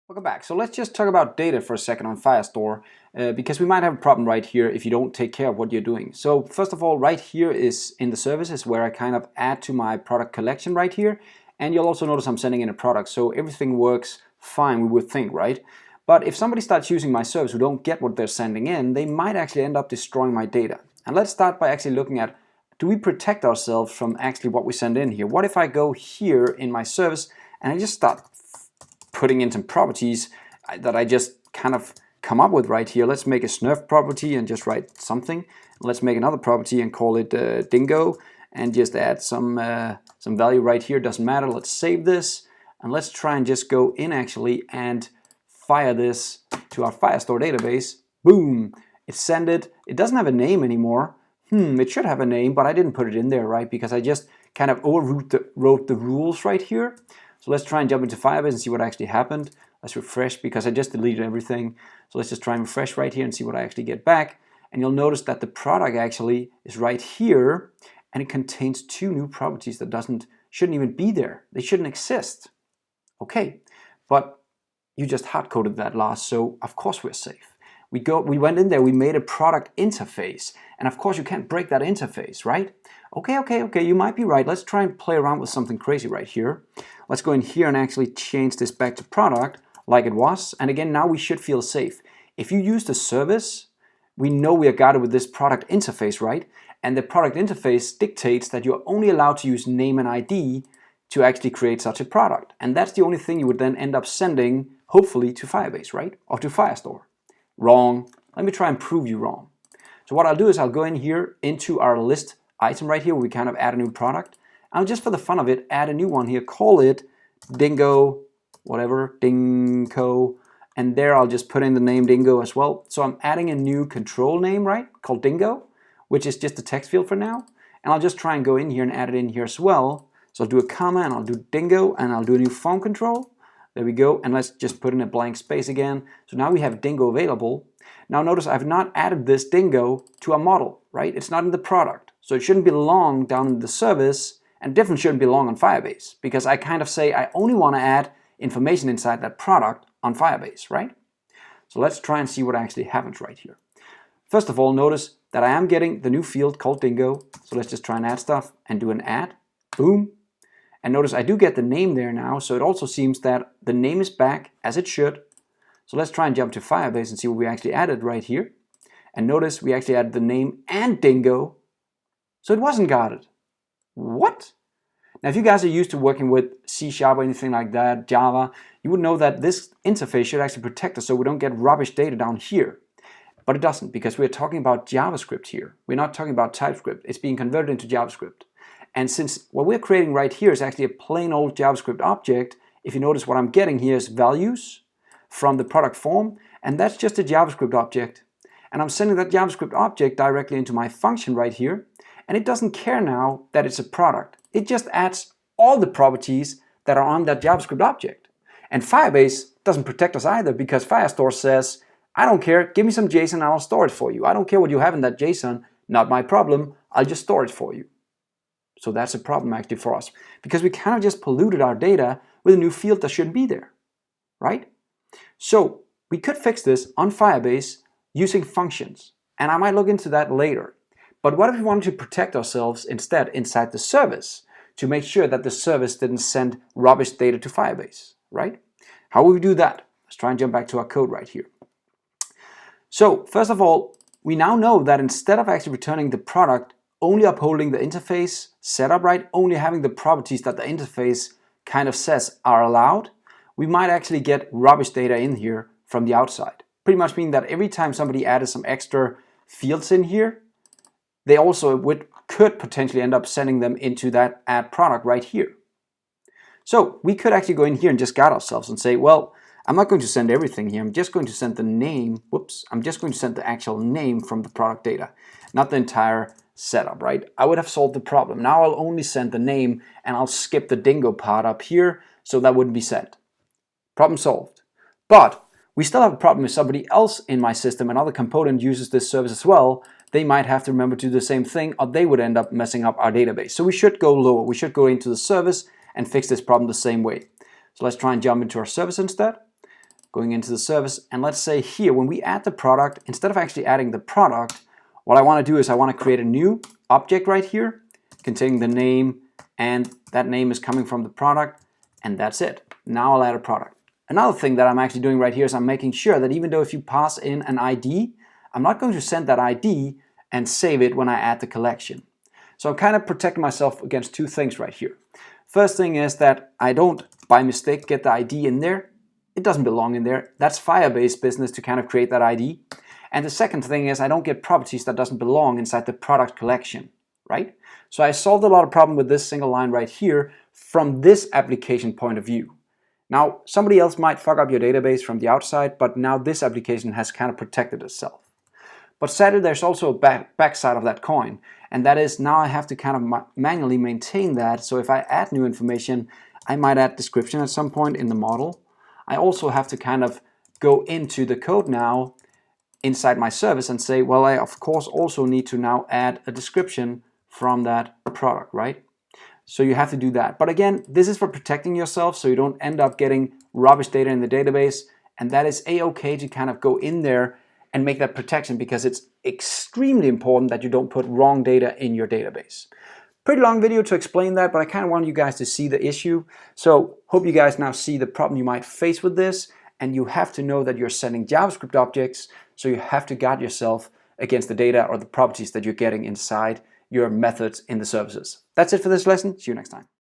Welcome back. So let's just talk about data for a second on Firestore because we might have a problem right here if you don't take care of what you're doing. So first of all, right here is in the services where I kind of add to my product collection right here. And you'll also notice I'm sending in a product. So everything works fine, we would think, right? But if somebody starts using my service who don't get what they're sending in, they might actually end up destroying my data. And let's start by actually looking at, do we protect ourselves from actually what we send in here? What if I go here in my service and I just start putting in some properties that I just kind of come up with right here. Let's make a snurf property and just write something. Let's make another property and call it dingo and just add some value right here. Doesn't matter. Let's save this and let's try and just go in actually and fire this to our Firestore database. Boom! It sent it. It doesn't have a name anymore. It should have a name, but I didn't put it in there, right? Because I just kind of overwrote the rules right here. So let's try and jump into Firebase and see what actually happened. Let's refresh because I just deleted everything. So let's just try and refresh right here and see what I actually get back. And you'll notice that the product actually is right here and it contains two new properties that shouldn't even be there. They shouldn't exist. Okay, but you just hard-coded that, Lars, so of course we're safe. We went in there, we made a product interface, and of course you can't break that interface, right? Okay, you might be right. Let's try and play around with something crazy right here. Let's go in here and actually change this back to product like it was. And again, now we should feel safe. If you use the service, we know we are guarded with this product interface, right? And the product interface dictates that you're only allowed to use name and ID to actually create such a product. And that's the only thing you would then end up sending, hopefully, to Firebase, right? Or to Firestore. Wrong. Let me try and prove you wrong. So what I'll do is I'll go in here into our list item right here where we kind of add a new product. I'll just for the fun of it add a new one here, call it dingo, whatever, dingo, and there I'll just put in the name dingo as well. So I'm adding a new control name, right, called dingo, which is just a text field for now. And I'll just try and go in here and add it in here as well. So I'll do a comma and I'll do dingo and I'll do a new form control. There we go, and let's just put in a blank space again. So now we have dingo available. Now notice I've not added this dingo to a model, right? It's not in the product. So it shouldn't belong down in the service and definitely shouldn't belong on Firebase because I kind of say I only want to add information inside that product on Firebase, right? So let's try and see what actually happens right here. First of all, notice that I am getting the new field called dingo. So let's just try and add stuff and do an add. Boom. And notice I do get the name there now. So it also seems that the name is back as it should. So let's try and jump to Firebase and see what we actually added right here. And notice we actually added the name and dingo. So it wasn't guarded. What? Now if you guys are used to working with C# or anything like that, Java, you would know that this interface should actually protect us so we don't get rubbish data down here. But it doesn't because we're talking about JavaScript here. We're not talking about TypeScript. It's being converted into JavaScript. And since what we're creating right here is actually a plain old JavaScript object, if you notice what I'm getting here is values from the product form, and that's just a JavaScript object. And I'm sending that JavaScript object directly into my function right here, and it doesn't care now that it's a product. It just adds all the properties that are on that JavaScript object. And Firebase doesn't protect us either because Firestore says, I don't care, give me some JSON and I'll store it for you. I don't care what you have in that JSON, not my problem, I'll just store it for you. So that's a problem actually for us because we kind of just polluted our data with a new field that shouldn't be there, right? So we could fix this on Firebase using functions, and I might look into that later. But what if we wanted to protect ourselves instead inside the service to make sure that the service didn't send rubbish data to Firebase, right? How will we do that? Let's try and jump back to our code right here. So first of all, we now know that instead of actually returning the product, only upholding the interface setup, right, only having the properties that the interface kind of says are allowed, we might actually get rubbish data in here from the outside. Pretty much meaning that every time somebody added some extra fields in here, they also could potentially end up sending them into that add product right here. So we could actually go in here and just guard ourselves and say, well, I'm not going to send everything here. I'm just going to send the name. I'm just going to send the actual name from the product data, not the entire setup, right? I would have solved the problem. Now I'll only send the name and I'll skip the dingo part up here so that wouldn't be sent. Problem solved. But we still have a problem if somebody else in my system, another component uses this service as well, they might have to remember to do the same thing or they would end up messing up our database. So we should go lower. We should go into the service and fix this problem the same way. So let's try and jump into our service instead. going into the service, and let's say here, when we add the product, instead of actually adding the product, what I want to do is I want to create a new object right here containing the name, and that name is coming from the product, and that's it. Now I'll add a product. Another thing that I'm actually doing right here is I'm making sure that even though if you pass in an ID, I'm not going to send that ID and save it when I add the collection. So I'm kind of protecting myself against two things right here. First thing is that I don't, by mistake, get the ID in there. It doesn't belong in there. That's Firebase business to kind of create that ID. And the second thing is I don't get properties that doesn't belong inside the product collection, right? So I solved a lot of problem with this single line right here from this application point of view. Now, somebody else might fuck up your database from the outside, but now this application has kind of protected itself. But sadly, there's also a backside of that coin, and that is now I have to kind of manually maintain that. So if I add new information, I might add description at some point in the model. I also have to kind of go into the code now inside my service and say, well, I of course also need to now add a description from that product, right? So you have to do that. But again, this is for protecting yourself so you don't end up getting rubbish data in the database, and that is a-okay to kind of go in there and make that protection, because it's extremely important that you don't put wrong data in your database. Pretty long video to explain that, but I kind of want you guys to see the issue. So hope you guys now see the problem you might face with this, and you have to know that you're sending JavaScript objects, so you have to guard yourself against the data or the properties that you're getting inside your methods in the services. That's it for this lesson. See you next time.